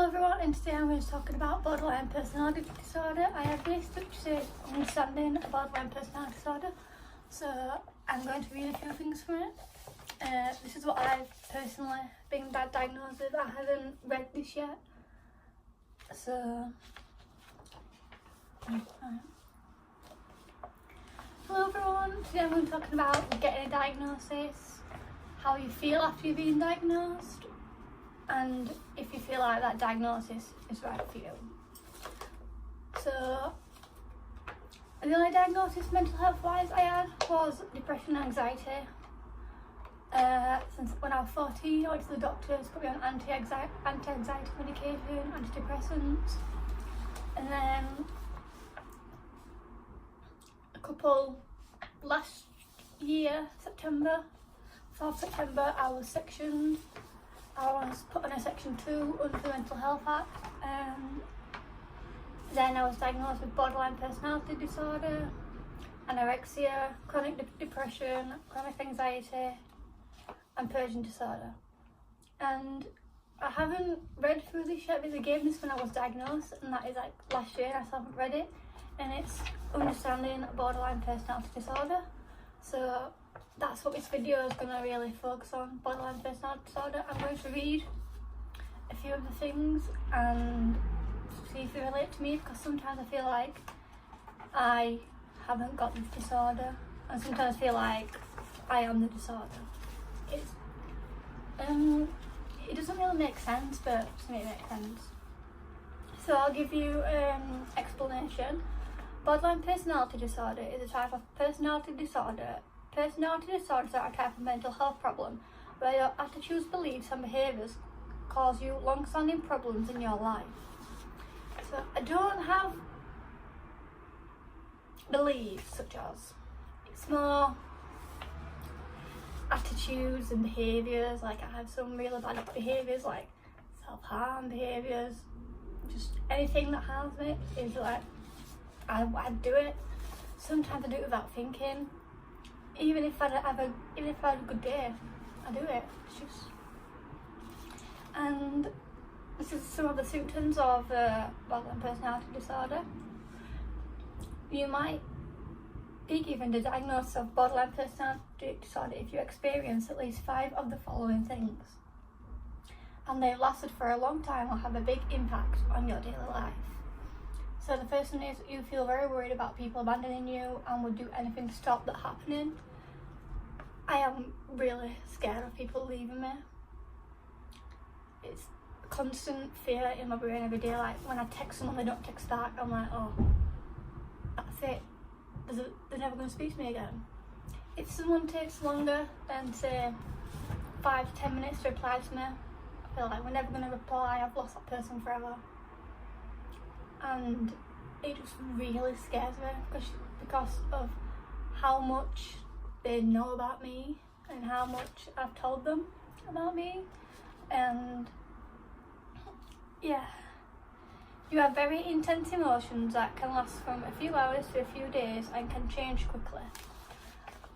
everyone, and today I'm going to be talking about borderline personality disorder. I have this to say understanding a borderline personality disorder, so I'm going to read a few things from it. This is what I've personally been diagnosed with. I haven't read this yet, so hello everyone, today I'm going to be talking about getting a diagnosis, how you feel after you've been diagnosed, and if you feel like that diagnosis is right for you. So the only diagnosis mental health wise I had was depression and anxiety. Since when I was 14, I went to the doctors, put me on anti-anxiety medication, antidepressants, and then a couple last year, September, 4th September, I was sectioned. I was put on a section 2 under the Mental Health Act. Then I was diagnosed with borderline personality disorder, anorexia, chronic depression, chronic anxiety, and purging disorder. And I haven't read through this yet, but they gave this when I was diagnosed, and that is like last year, and I still haven't read it. And it's understanding borderline personality disorder. So that's what this video is going to really focus on, borderline personality disorder. I'm going to read a few of the things and see if they relate to me, because sometimes I feel like I haven't got this disorder, and sometimes I feel like I am the disorder. It doesn't really make sense, but to me it makes sense. So I'll give you explanation. Borderline personality disorder is a type of personality disorder. Personality disorders are a type of mental health problem where your attitudes, beliefs and behaviours cause you long-standing problems in your life. So I don't have beliefs such as, it's more attitudes and behaviours. Like I have some really bad behaviours, like self-harm behaviours, just anything that harms me is like, I do it. Sometimes I do it without thinking. Even if I had a good day, I do it. It's just, and this is some of the symptoms of borderline personality disorder. You might be given the diagnosis of borderline personality disorder if you experience at least 5 of the following things, and they've lasted for a long time or have a big impact on your daily life. So the first one is you feel very worried about people abandoning you and would do anything to stop that happening. I am really scared of people leaving me. It's constant fear in my brain every day. Like when I text someone, they don't text back, I'm like, oh, that's it. They're never going to speak to me again. If someone takes longer than say 5 to 10 minutes to reply to me, I feel like we're never going to reply. I've lost that person forever. And it just really scares me because of how much they know about me and how much I've told them about me. And yeah, you have very intense emotions that can last from a few hours to a few days and can change quickly.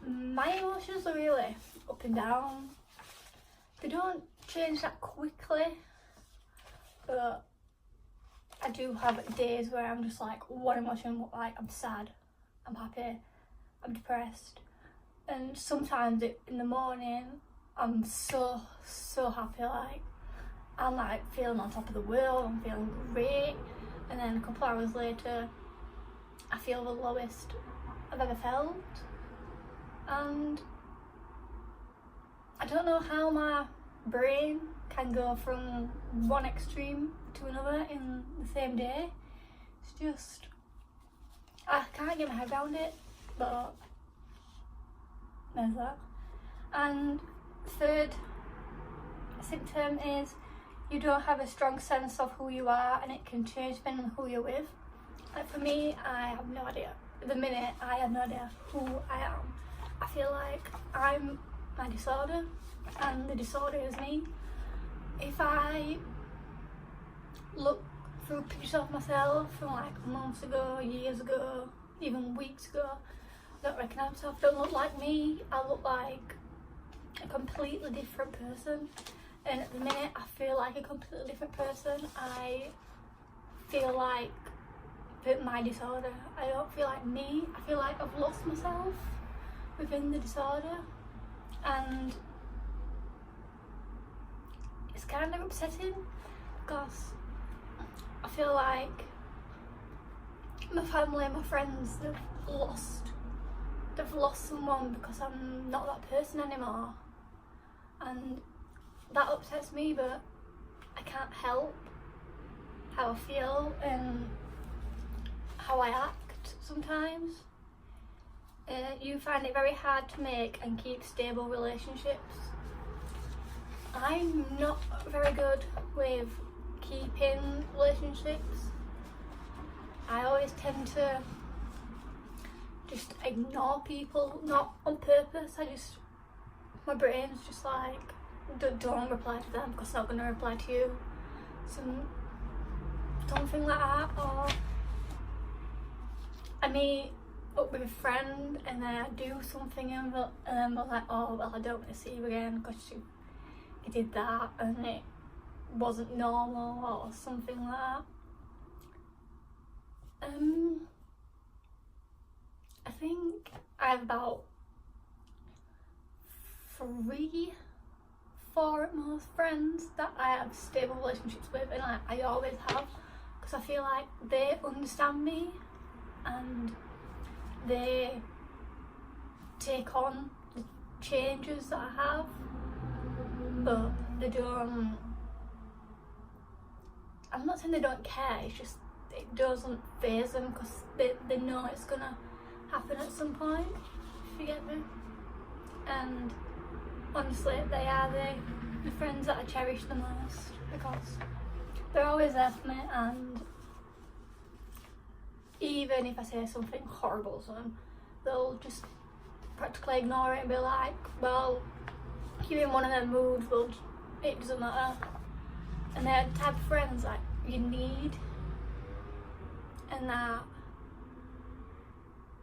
My emotions are really up and down. They don't change that quickly, but I do have days where I'm just like one emotion, like I'm sad, I'm happy, I'm depressed. And sometimes in the morning I'm so happy, like I'm like feeling on top of the world, I'm feeling great, and then a couple hours later I feel the lowest I've ever felt. And I don't know how my brain can go from one extreme to another in the same day. It's just, I can't get my head around it, but there's that. And third symptom is you don't have a strong sense of who you are, and it can change depending on who you're with. Like for me, I have no idea. At the minute, I have no idea who I am. I feel like I'm my disorder and the disorder is me. If I look through pictures of myself from like months ago, years ago, even weeks ago, I don't recognise myself, don't look like me. I look like a completely different person. And at the minute I feel like a completely different person. I feel like my disorder. I don't feel like me. I feel like I've lost myself within the disorder, and it's kind of upsetting because I feel like my family and my friends, they've lost someone because I'm not that person anymore, and that upsets me, but I can't help how I feel and how I act sometimes. You find it very hard to make and keep stable relationships. I'm not very good with keeping relationships. I always tend to just ignore people, not on purpose. My brain's just like, don't reply to them because I'm not going to reply to you. Something like that. Or I meet up with a friend and then I do something and then we're like, oh well, I don't want to see you again because you did that and it wasn't normal or something like that. I think I have about 3, 4 at most friends that I have stable relationships with, and I always have, because I feel like they understand me and they take on the changes that I have, but they don't, I'm not saying they don't care, it's just it doesn't faze them because they know it's gonna happen at some point, if you get me. And honestly, they are the friends that I cherish the most because they're always there for me, and even if I say something horrible to them, they'll just practically ignore it and be like, well, you're in one of them moods, but it doesn't matter. And they're the type of friends that you need, and that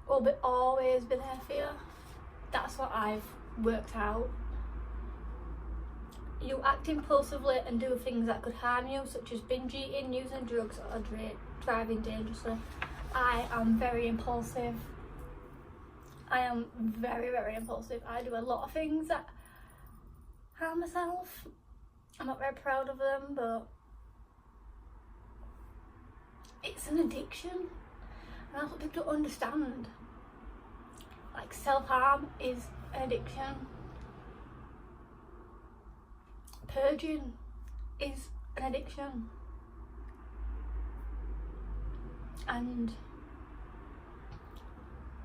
will always be there for you. That's what I've worked out. You act impulsively and do things that could harm you, such as binge eating, using drugs, or driving dangerously. I am very impulsive. I am very, very impulsive. I do a lot of things that harm myself. I'm not very proud of them, but it's an addiction. And that's what people don't understand. Like, self-harm is an addiction. Purging is an addiction. And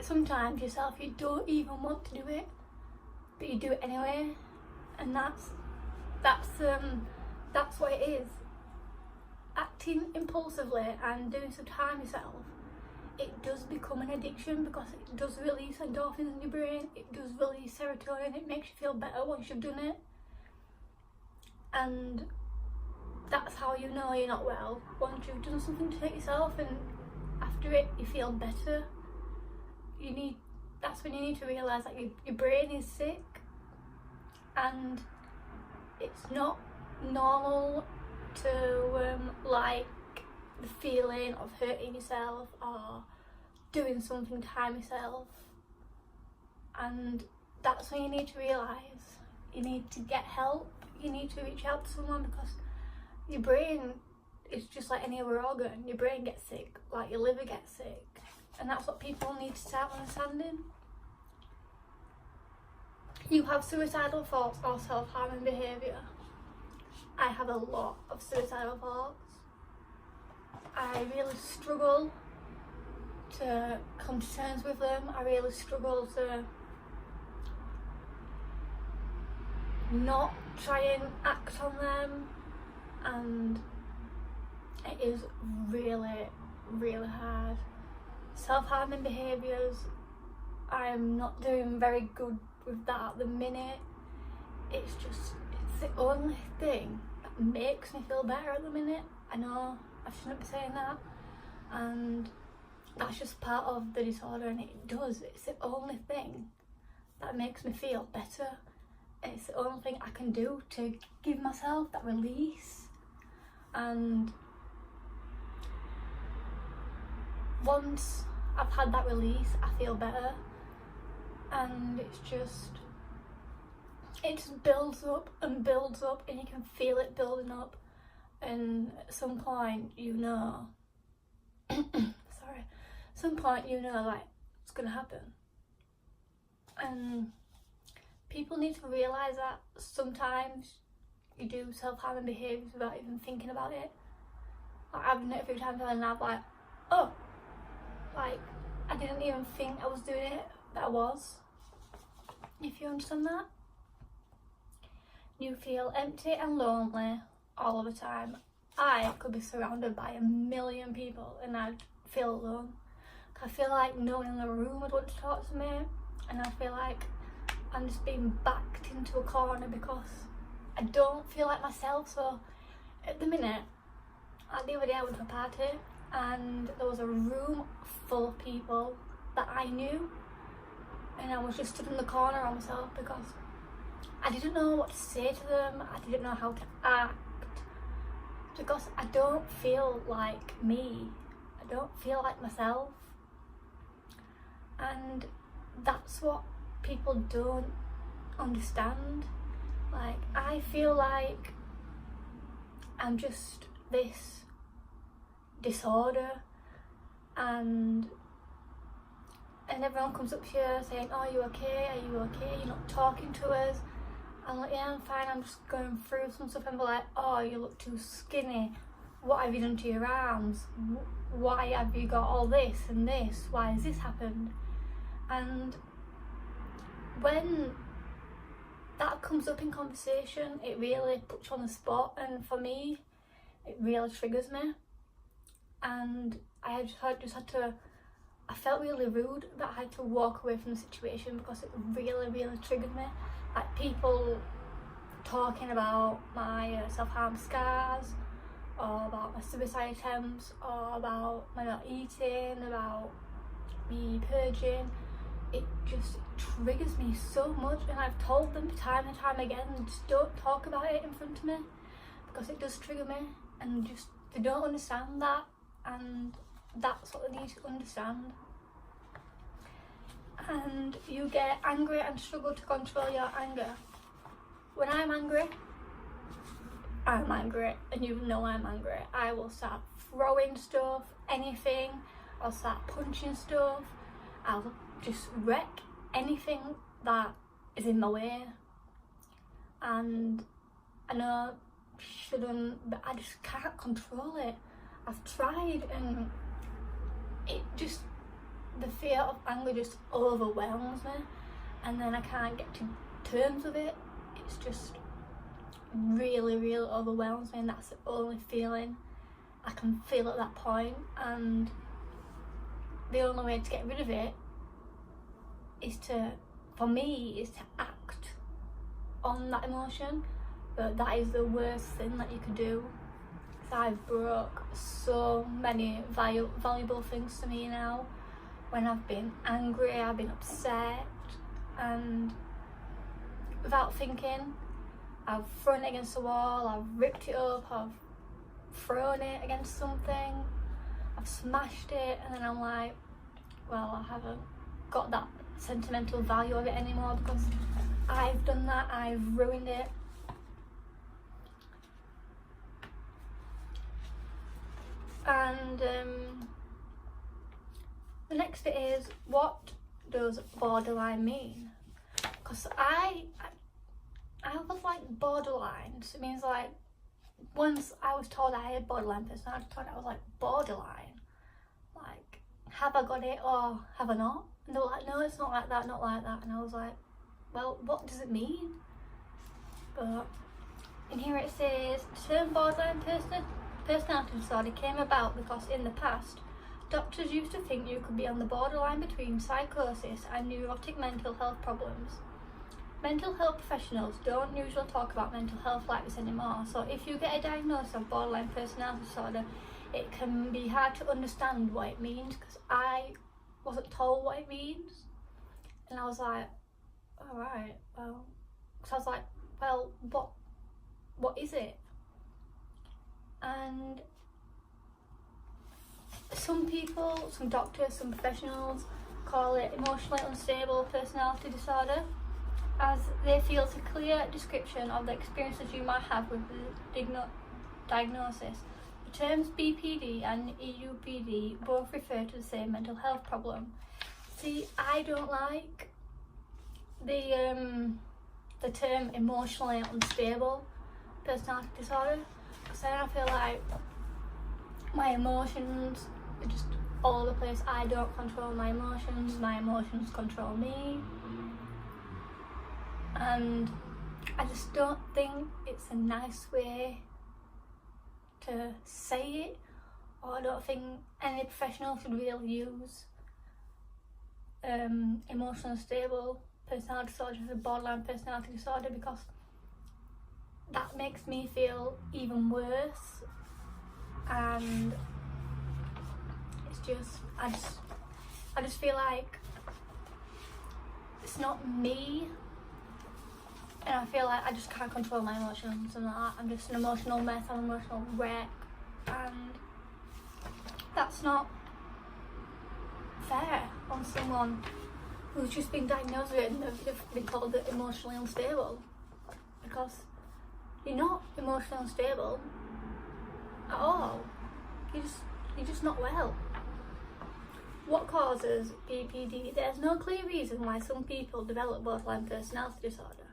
sometimes yourself, you don't even want to do it, but you do it anyway. And that's what it is. Acting impulsively and doing some time yourself, it does become an addiction because it does release endorphins in your brain, it does release serotonin, it makes you feel better once you've done it. And that's how you know you're not well, once you've done something to take yourself and after it you feel better. That's when you need to realise that your brain is sick, and it's not normal to like the feeling of hurting yourself or doing something to harm yourself. And that's when you need to realise you need to get help, you need to reach out to someone, because your brain is just like any other organ. Your brain gets sick, like your liver gets sick, and that's what people need to start understanding. You have suicidal thoughts or self-harming behaviour. I have a lot of suicidal thoughts. I really struggle to come to terms with them. I really struggle to not try and act on them, and it is really, really hard. Self-harming behaviours, I'm not doing very good with that at the minute. It's the only thing that makes me feel better at the minute. I know I shouldn't be saying that, and that's just part of the disorder, and it's the only thing that makes me feel better. And it's the only thing I can do to give myself that release. And once I've had that release, I feel better. And it just builds up and builds up, and you can feel it building up. And at some point, like, it's gonna happen. And people need to realise that sometimes you do self-harming behaviours without even thinking about it. Like, I've done it a few times and I'm like, oh, like, I didn't even think I was doing it, but I was. If you understand that. You feel empty and lonely all of the time. I could be surrounded by 1 million people and I'd feel alone. I feel like no one in the room would want to talk to me, and I feel like I'm just being backed into a corner because I don't feel like myself. So at the minute, like the other day I went to a party and there was a room full of people that I knew, and I was just stood in the corner on myself because I didn't know what to say to them. I didn't know how to act because I don't feel like me. I don't feel like myself. And that's what people don't understand. Like, I feel like I'm just this disorder, and everyone comes up to you saying, oh, are you okay? Are you okay? You're not talking to us. I'm like, yeah, I'm fine. I'm just going through some stuff. And they're like, oh, you look too skinny. What have you done to your arms? Why have you got all this and this? Why has this happened? And when that comes up in conversation, it really puts you on the spot, and for me, it really triggers me. And I felt really rude, but I had to walk away from the situation because it really, really triggered me. Like, people talking about my self-harm scars, or about my suicide attempts, or about my not eating, about me purging. It just triggers me so much, and I've told them time and time again, just don't talk about it in front of me because it does trigger me, and just they don't understand that, and that's what they need to understand. And you get angry and struggle to control your anger. When I'm angry, and you know I'm angry. I will start throwing stuff, anything. I'll start punching stuff. I'll just wreck anything that is in my way. And I know I shouldn't, but I just can't control it. I've tried, and the fear of anger just overwhelms me, and then I can't get to terms with it. It's just really, really overwhelms me, and that's the only feeling I can feel at that point. And the only way to get rid of it is to act on that emotion. But that is the worst thing that you could do. So I've broke so many valuable things to me now. When I've been angry, I've been upset, and without thinking, I've thrown it against the wall, I've ripped it up, I've thrown it against something, I've smashed it, and then I'm like, well, I haven't got that sentimental value of it anymore because I've done that, I've ruined it. And the next bit is, what does borderline mean? Because I was like, borderlines, it means like, once I was told I had borderline personality, I was like, borderline? Like, have I got it or have I not? And they were like, no, it's not like that, not like that. And I was like, well, what does it mean? But in here it says, the term borderline personality disorder came about because in the past, doctors used to think you could be on the borderline between psychosis and neurotic mental health problems. Mental health professionals don't usually talk about mental health like this anymore, so if you get a diagnosis of borderline personality disorder, it can be hard to understand what it means, because I wasn't told what it means, and I was like, alright, well, because I was like, well, what is it? And some people, some doctors, some professionals call it emotionally unstable personality disorder, as they feel it's a clear description of the experiences you might have with the diagnosis. The terms BPD and EUPD both refer to the same mental health problem. See, I don't like the term emotionally unstable personality disorder, because then I feel like my emotions are just all over the place. I don't control my emotions control me, and I just don't think it's a nice way to say it, or I don't think any professional should really use emotional unstable personality disorder as a borderline personality disorder, because that makes me feel even worse. And it's just, I just feel like it's not me, and I feel like I just can't control my emotions, and I'm just an emotional mess, I'm an emotional wreck, and that's not fair on someone who's just been diagnosed with it and they've been called it emotionally unstable, because you're not emotionally unstable at all. You're just not well. What causes BPD? There's no clear reason why some people develop borderline personality disorder.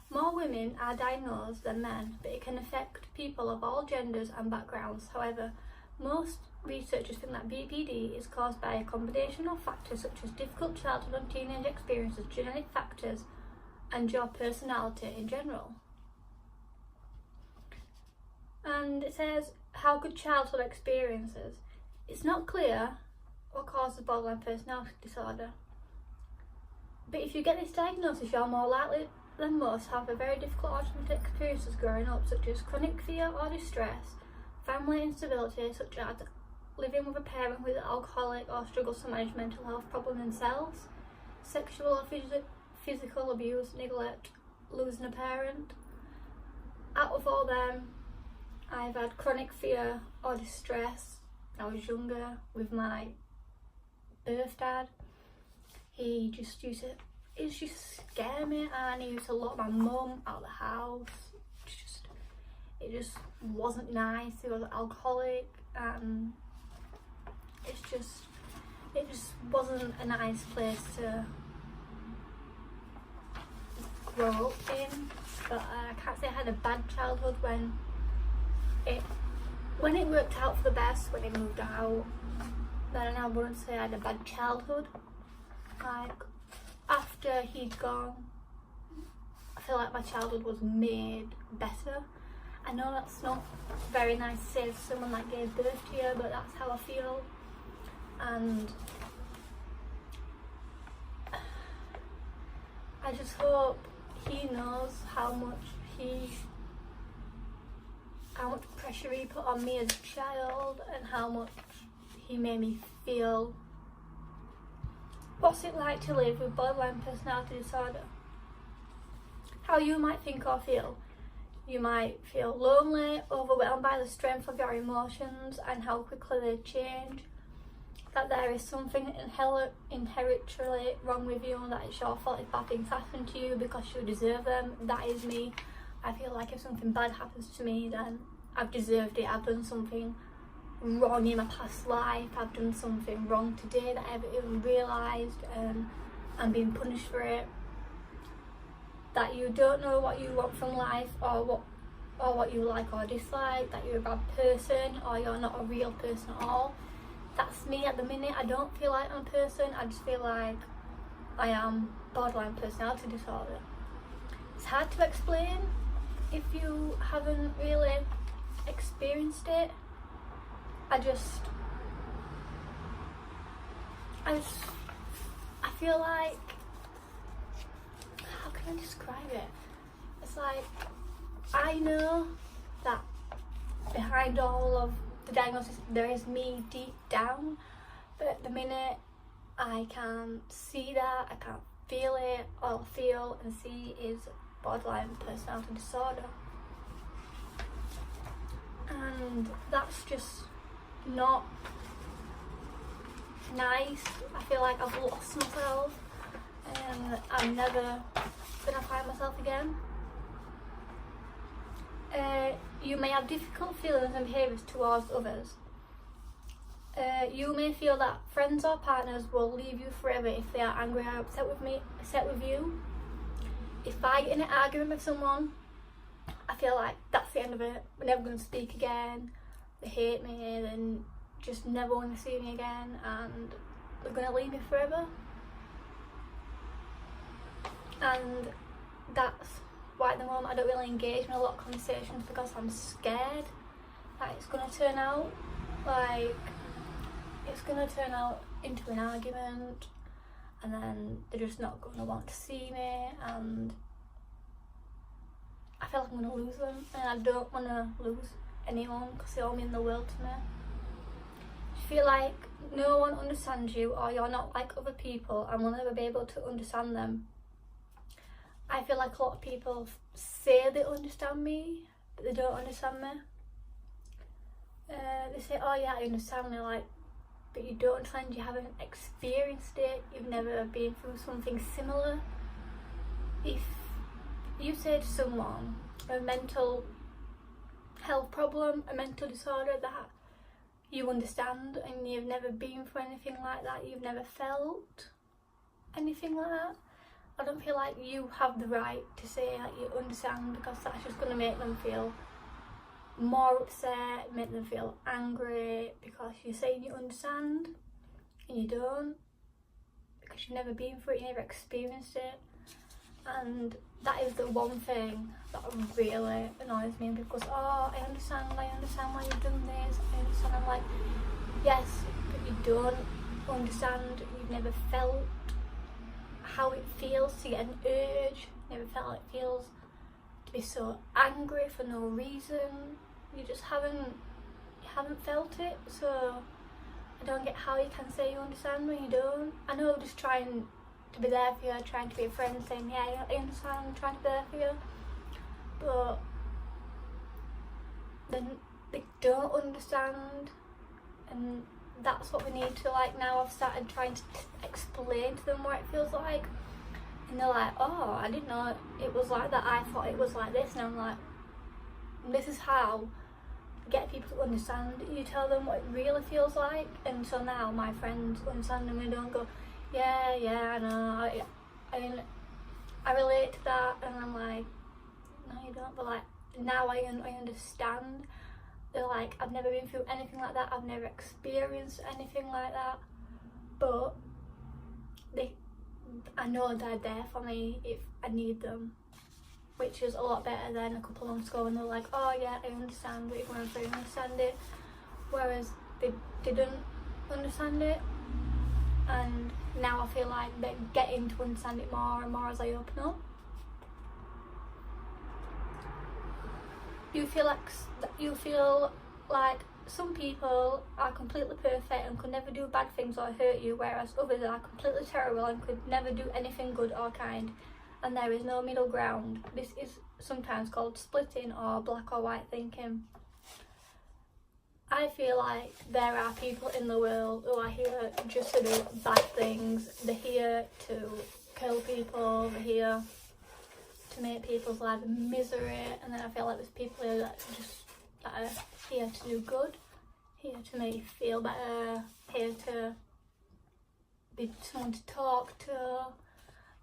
More women are diagnosed than men, but it can affect people of all genders and backgrounds. However, most researchers think that BPD is caused by a combination of factors such as difficult childhood and teenage experiences, genetic factors, and your personality in general. And it says, how could childhood experiences? It's not clear what causes borderline personality disorder, but if you get this diagnosis, you're more likely than most have a very difficult or traumatic experiences growing up, such as chronic fear or distress, family instability, such as living with a parent who is alcoholic or struggles to manage mental health problems themselves, sexual or physical abuse, neglect, losing a parent. Out of all them, I've had chronic fear or distress. I was younger with my birth dad. He just used to scare me, and he used to lock my mum out of the house. It just wasn't nice. He was alcoholic, and it just wasn't a nice place to grow up in. But I can't say I had a bad childhood when it worked out for the best, when he moved out. Then I wouldn't say I had a bad childhood. Like, after he'd gone, I feel like my childhood was made better. I know that's not very nice to say to someone that gave birth to you, but that's how I feel. And I just hope he knows how much pressure he put on me as a child, and how much he made me feel. What's it like to live with borderline personality disorder? How you might think or feel. You might feel lonely, overwhelmed by the strength of your emotions and how quickly they change. That there is something inherently wrong with you, and that it's your fault if bad things happen to you because you deserve them. That is me. I feel like if something bad happens to me, then I've deserved it. I've done something wrong in my past life. I've done something wrong today that I haven't even realised, and I'm being punished for it. That you don't know what you want from life, or what you like or dislike, that you're a bad person, or you're not a real person at all. That's me at the minute. I don't feel like I'm a person, I just feel like I am borderline personality disorder. It's hard to explain if you haven't really experienced it. I feel like, how can I describe it? It's like, I know that behind all of the diagnosis there is me deep down, but at the minute I can't see that, I can't feel it. All I feel and see is borderline personality disorder. And that's just not nice. I feel like I've lost myself and I'm never gonna find myself again. You may have difficult feelings and behaviours towards others. You may feel that friends or partners will leave you forever if they are angry or upset with you. If I get in an argument with someone, I feel like that's the end of it. We're never going to speak again. They hate me, then just never want to see me again, and they're going to leave me forever. And that's why at the moment I don't really engage in a lot of conversations, because I'm scared that it's going to turn out into an argument, and then they're just not going to want to see me, and I feel like I'm going to lose them, and I don't want to lose anyone because they all mean the world to me. I feel like no one understands you, or you're not like other people and will never be able to understand them. I feel like a lot of people say they understand me, but they don't understand me. They say, oh yeah, I understand me, like, but you don't understand, you haven't experienced it, you've never been through something similar. If you say to someone a mental health problem, a mental disorder that you understand, and you've never been through anything like that, you've never felt anything like that, I don't feel like you have the right to say that you understand, because that's just going to make them feel more upset, make them feel angry, because you're saying you understand and you don't, because you've never been through it, you never experienced it. And that is the one thing that really annoys me, because I understand why you've done this, I understand. I'm like, yes, but you don't understand. You've never felt how it feels to get an urge, never felt how it feels to be so angry for no reason. You just haven't felt it, so I don't get how you can say you understand when you don't. I know I'm just trying to be there for you, trying to be a friend, saying, yeah, I understand, I'm trying to be there for you, but then they don't understand, and that's what we need to, like, now I've started trying to explain to them what it feels like, and they're like, oh, I didn't know it was like that, I thought it was like this, and I'm like, this is how I get people to understand. You tell them what it really feels like, and so now my friends understand, and they don't go, yeah, I know, I relate to that, and I'm like, no you don't, but like, now I understand. They're like, I've never been through anything like that, I've never experienced anything like that, but I know they're there for me if I need them, which is a lot better than a couple of months ago when they were like, oh yeah, I understand what you're going through, I understand it, whereas they didn't understand it. And now I feel like they're getting to understand it more and more as I open up. You feel like some people are completely perfect and could never do bad things or hurt you, whereas others are completely terrible and could never do anything good or kind, and there is no middle ground. This is sometimes called splitting or black or white thinking. I feel like there are people in the world who are here just to do bad things. They're here to kill people, they're here to make people's lives a misery, and then I feel like there's people here that are here to do good, here to make you feel better, here to be someone to talk to.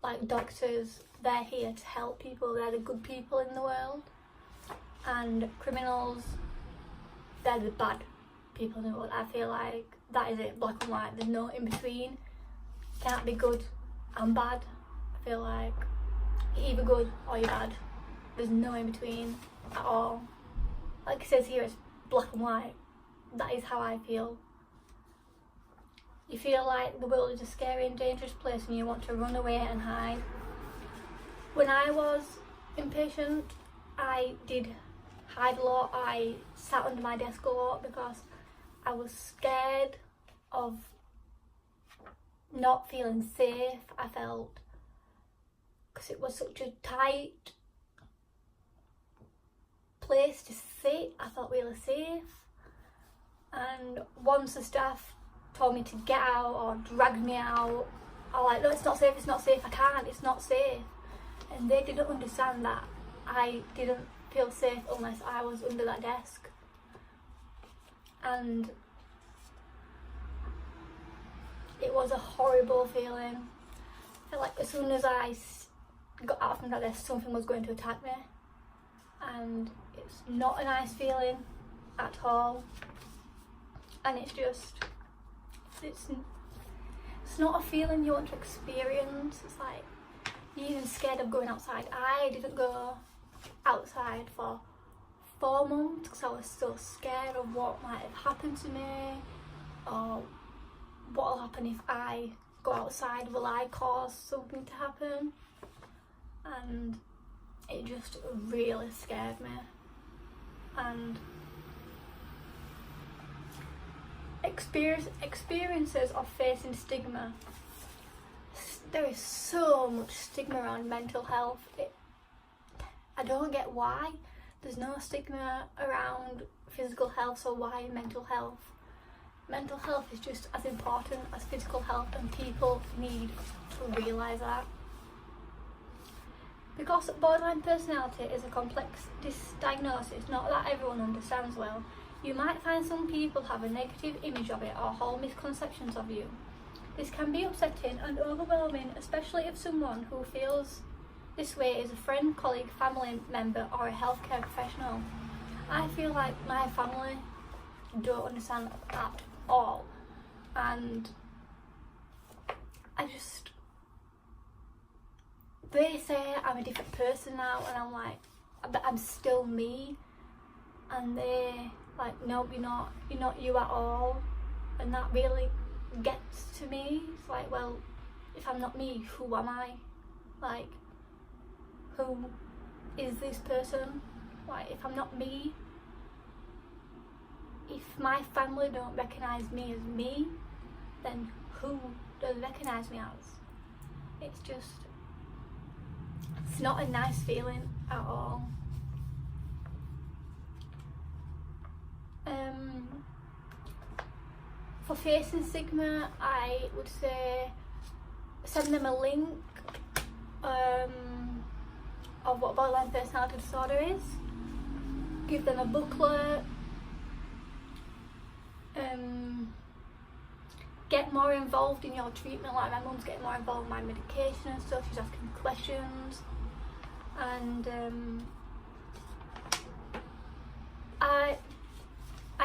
Like doctors, they're here to help people, they're the good people in the world, and criminals, they're the bad people in the world. I feel like that is it, black and white, there's no in between. You can't be good and bad. I feel like you're either good or you're bad, there's no in between at all. Like it says here, it's black and white. That is how I feel. You feel like the world is a scary and dangerous place and you want to run away and hide. When I was inpatient, I did hide a lot. I sat under my desk a lot because I was scared of not feeling safe. I felt, because it was such a tight place to sit. I felt really safe. And once the staff told me to get out or dragged me out, I was like, no, it's not safe, I can't, it's not safe. And they didn't understand that I didn't feel safe unless I was under that desk. And it was a horrible feeling. I felt like as soon as I got out from that desk, something was going to attack me. And it's not a nice feeling at all. And it's not a feeling you want to experience. It's like you're even scared of going outside. I didn't go outside for 4 months because I was so scared of what might have happened to me, or what will happen if I go outside. Will I cause something to happen? And it just really scared me. And experiences of facing stigma. There is so much stigma around mental health. I don't get why there's no stigma around physical health, so why mental health? Mental health is just as important as physical health, and people need to realise that. Because borderline personality is a complex diagnosis, not that everyone understands well. You might find some people have a negative image of it or hold misconceptions of you. This can be upsetting and overwhelming, especially if someone who feels this way is a friend, colleague, family member or a healthcare professional. I feel like my family don't understand at all, and they say I'm a different person now, and I'm like, but I'm still me, and they like, no, you're not you at all. And that really gets to me. It's like, well, if I'm not me, who am I? Like, who is this person? Like, if I'm not me, if my family don't recognise me as me, then who does recognise me as? It's not a nice feeling at all. For facing stigma, I would say send them a link of what borderline personality disorder is. Give them a booklet. Get more involved in your treatment. Like, my mum's getting more involved in my medication and stuff. She's asking questions, and I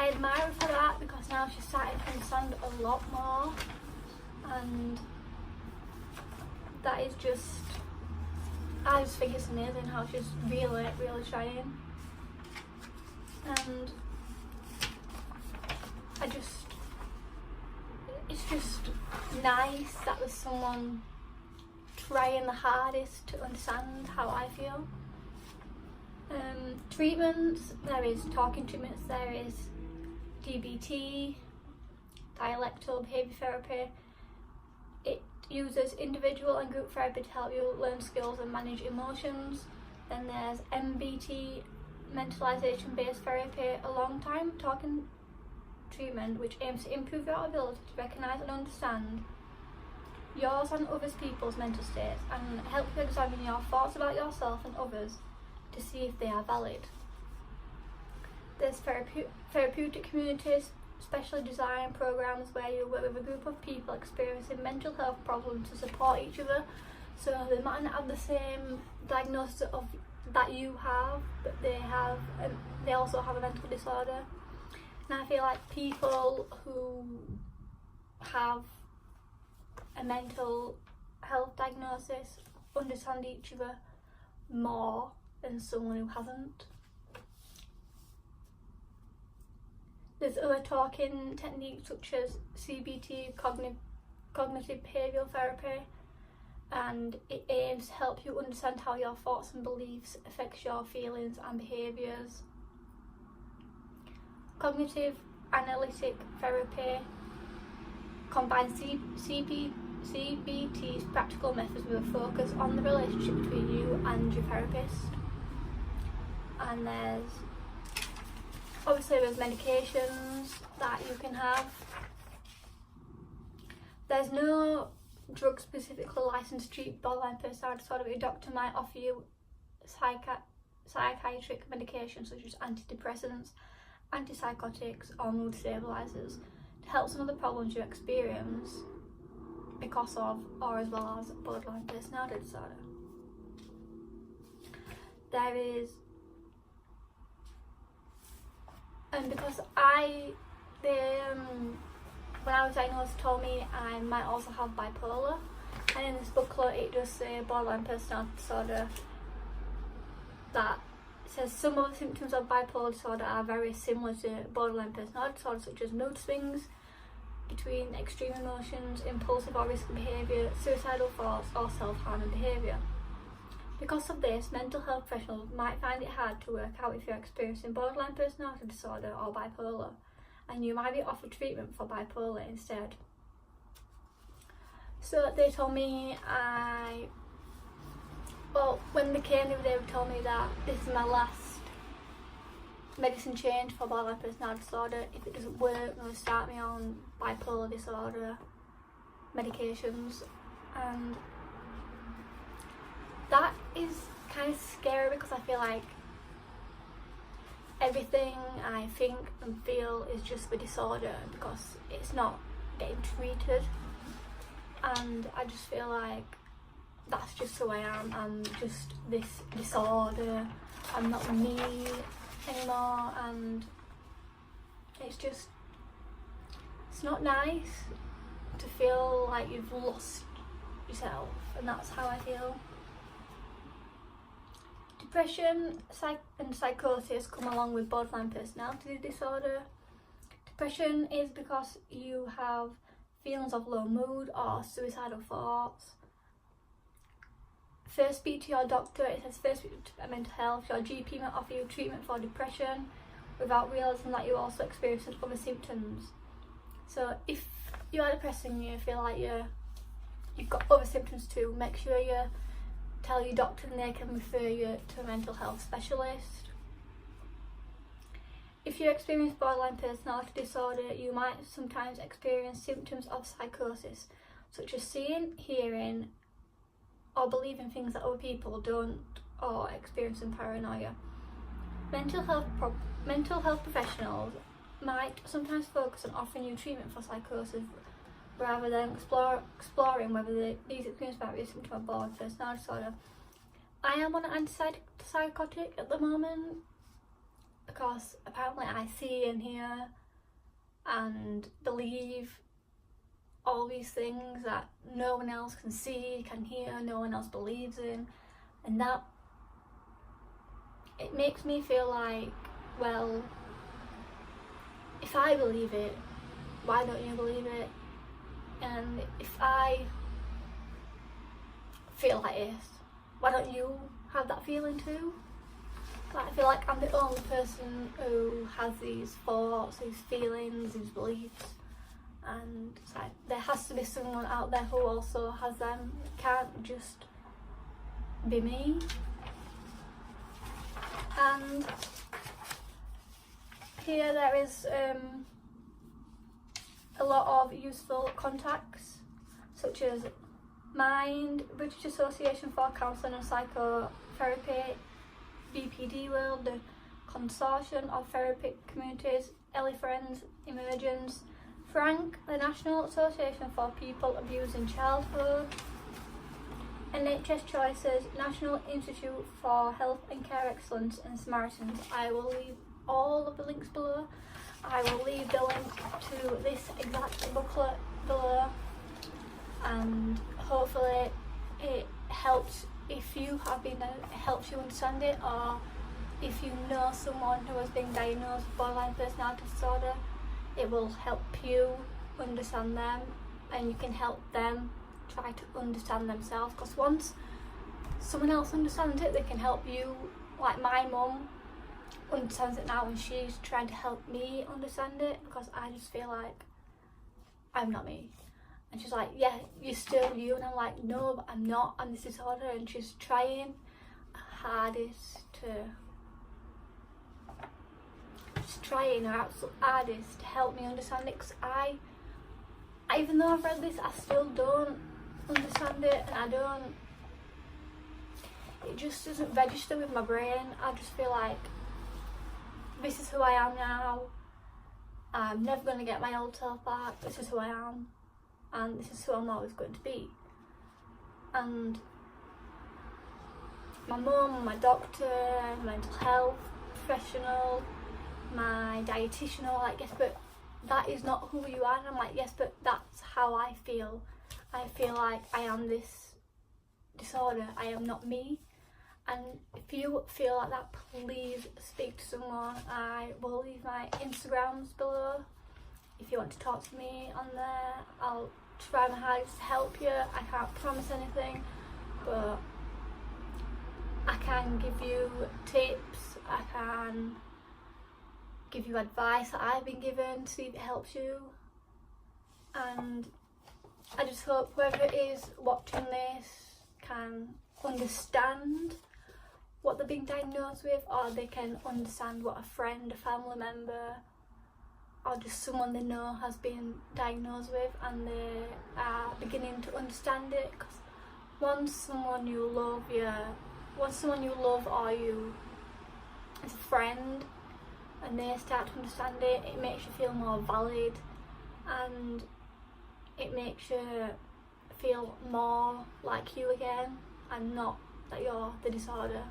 admire her for that, because now she's starting to understand a lot more, and that is just, I just think it's amazing how she's really trying. And it's just nice that there's someone trying the hardest to understand how I feel. Treatments, there is talking treatments, there is DBT, dialectal behaviour therapy. It uses individual and group therapy to help you learn skills and manage emotions. Then there's MBT, mentalisation based therapy, a long time talking treatment which aims to improve your ability to recognise and understand yours and others people's mental states, and help you examine your thoughts about yourself and others to see if they are valid. There's therapeutic communities, specially designed programs where you work with a group of people experiencing mental health problems to support each other. So they might not have the same diagnosis of that you have, but they also have a mental disorder. And I feel like people who have a mental health diagnosis understand each other more than someone who hasn't. There's other talking techniques such as CBT, cognitive behavioural therapy, and it aims to help you understand how your thoughts and beliefs affect your feelings and behaviours. Cognitive analytic therapy combines CBT's practical methods with a focus on the relationship between you and your therapist. And there's obviously there's medications that you can have. There's no drug specifically licensed to treat borderline personality disorder, but your doctor might offer you psychiatric medications such as antidepressants, antipsychotics or mood stabilizers to help some of the problems you experience because of or as well as borderline personality disorder. There is, and because when I was diagnosed, told me I might also have bipolar, and in this booklet it does say borderline personality disorder, that says some of the symptoms of bipolar disorder are very similar to borderline personality disorder, such as mood swings between extreme emotions, impulsive or risky behaviour, suicidal thoughts or self-harming behaviour. Because of this, mental health professionals might find it hard to work out if you're experiencing borderline personality disorder or bipolar, and you might be offered treatment for bipolar instead. So they told me when they came, they told me that this is my last medicine change for borderline personality disorder. If it doesn't work, they're going to start me on bipolar disorder medications, and that is kind of scary because I feel like everything I think and feel is just the disorder because it's not getting treated, and I just feel like that's just who I am. I'm just this disorder. I'm not me anymore, and it's not nice to feel like you've lost yourself, and that's how I feel. Depression and psychosis come along with borderline personality disorder. Depression is because you have feelings of low mood or suicidal thoughts. First speak to your doctor. It says first speak to mental health. Your GP might offer you treatment for depression without realising that you're also experiencing other symptoms. So if you are depressed and you feel like you've got other symptoms too, make sure you tell your doctor and they can refer you to a mental health specialist. If you experience borderline personality disorder, you might sometimes experience symptoms of psychosis, such as seeing, hearing, or believing things that other people don't, or experiencing paranoia. Mental health professionals might sometimes focus on offering you treatment for psychosis rather than exploring whether these experiences might be a symptom of borderline personality disorder. I am on an antipsychotic at the moment because apparently I see and hear and believe all these things that no one else can see, can hear, no one else believes in, and that it makes me feel like, well, if I believe it, why don't you believe it? And if I feel like this, why don't you have that feeling too? Like, I feel like I'm the only person who has these thoughts, these feelings, these beliefs, and it's like there has to be someone out there who also has them. It can't just be me. And here there is a lot of useful contacts, such as Mind, British Association for Counselling and Psychotherapy, BPD World, the Consortium of Therapeutic Communities, Elefriends, Emergence, Frank, the National Association for People Abused in Childhood, NHS Choices, National Institute for Health and Care Excellence, and Samaritans. I will leave all of the links below. I will leave the link to this exact booklet below, and hopefully it helps if you have been, it helps you understand it, or if you know someone who has been diagnosed with borderline personality disorder, it will help you understand them, and you can help them try to understand themselves, because once someone else understands it, they can help you. Like my mum understands it now and she's trying to help me understand it, because I just feel like I'm not me. And she's like, yeah, you're still you. And I'm like, no, but I'm not. I'm this disorder. And she's trying her hardest to just trying her absolute hardest to help me understand it, because even though I've read this, I still don't understand it, and it just doesn't register with my brain. I just feel like this is who I am now. I'm never going to get my old self back. This is who I am, and this is who I'm always going to be. And my mum, my doctor, mental health professional, my dietitian are like, yes, but that is not who you are. And I'm like, yes, but that's how I feel. I feel like I am this disorder. I am not me. And if you feel like that, please speak to someone. I will leave my Instagrams below. If you want to talk to me on there, I'll try my hardest to help you. I can't promise anything, but I can give you tips. I can give you advice that I've been given to see if it helps you. And I just hope whoever is watching this can understand what they're being diagnosed with, or they can understand what a friend, a family member, or just someone they know has been diagnosed with, and they are beginning to understand it. Because once someone you love or you as a friend, and they start to understand it, it makes you feel more valid, and it makes you feel more like you again, and not that you're the disorder.